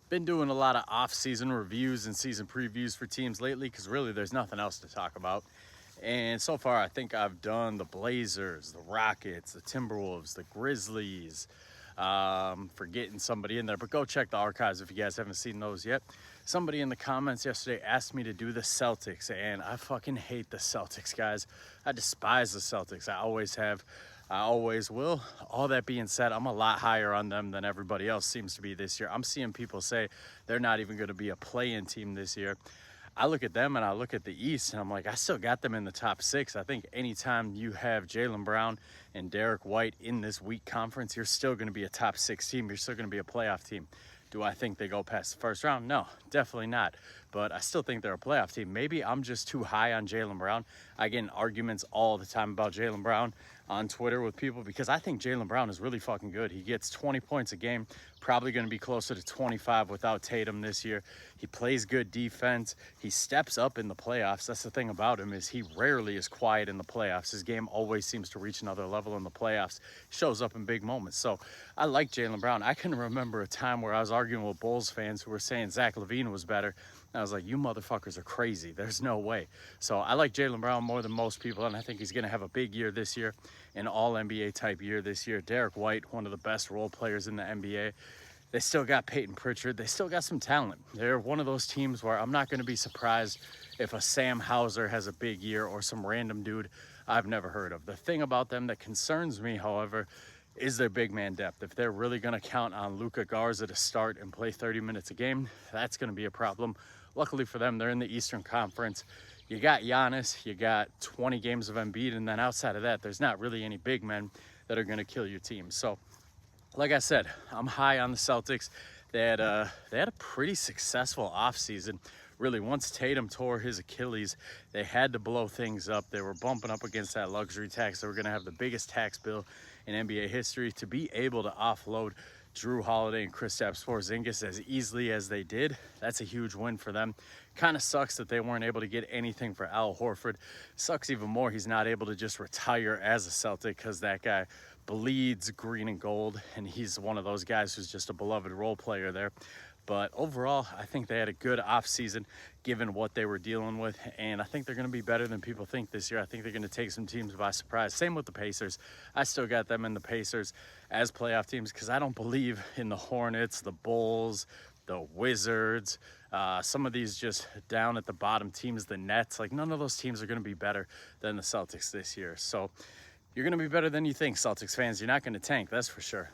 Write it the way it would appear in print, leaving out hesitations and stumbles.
Been doing a lot of off-season reviews and season previews for teams lately because really there's nothing else to talk about. And so far, I think I've done the Blazers, the Rockets, the Timberwolves, the Grizzlies. Forgetting somebody in there, but go check the archives if you guys haven't seen those yet. Somebody in the comments yesterday asked me to do the Celtics, and I fucking hate the Celtics, guys. I despise the Celtics. I always have. I always will. All that being said, I'm a lot higher on them than everybody else seems to be this year. I'm seeing people say they're not even going to be a play-in team this year. I look at them and I look at the East and I'm like, I still got them in the top 6. I think anytime you have Jaylen Brown and Derek White in this weak conference, you're still going to be a top 6 team. You're still going to be a playoff team. Do I think they go past the first round? No, definitely not. But I still think they're a playoff team. Maybe I'm just too high on Jaylen Brown. I get in arguments all the time about Jaylen Brown on Twitter with people because I think Jaylen Brown is really fucking good. He gets 20 points a game, probably going to be closer to 25 without Tatum this year. He plays good defense. He steps up in the playoffs. That's the thing about him is he rarely is quiet in the playoffs. His game always seems to reach another level in the playoffs. He shows up in big moments. So I like Jaylen Brown. I can remember a time where I was arguing with Bulls fans who were saying Zach LaVine was better. And I was like, you motherfuckers are crazy. There's no way. So I like Jaylen Brown more than most people, and I think he's going to have a big year this year, an all-NBA type year this year. Derek White, one of the best role players in the NBA. They still got Peyton Pritchard. They still got some talent. They're one of those teams where I'm not going to be surprised if a Sam Hauser has a big year or some random dude I've never heard of. The thing about them that concerns me, however, is their big man depth. If they're really going to count on Luka Garza to start and play 30 minutes a game, that's going to be a problem. Luckily for them, they're in the Eastern Conference. You got Giannis, you got 20 games of Embiid, and then outside of that, there's not really any big men that are going to kill your team. So, like I said, I'm high on the Celtics. They had a pretty successful offseason. Really, once Tatum tore his Achilles, they had to blow things up. They were bumping up against that luxury tax. They were going to have the biggest tax bill in NBA history. To be able to offload Drew Holiday and Kristaps Porzingis as easily as they did, that's a huge win for them. Kind of sucks that they weren't able to get anything for Al Horford. Sucks even more he's not able to just retire as a Celtic because that guy bleeds green and gold, and he's one of those guys who's just a beloved role player there. But overall, I think they had a good offseason given what they were dealing with, and I think they're going to be better than people think this year. I think they're going to take some teams by surprise. Same with the Pacers. I still got them in the Pacers as playoff teams because I don't believe in the Hornets, the Bulls, the Wizards, some of these just down at the bottom teams, the Nets. Like, none of those teams are going to be better than the Celtics this year. So you're going to be better than you think, Celtics fans. You're not going to tank, that's for sure.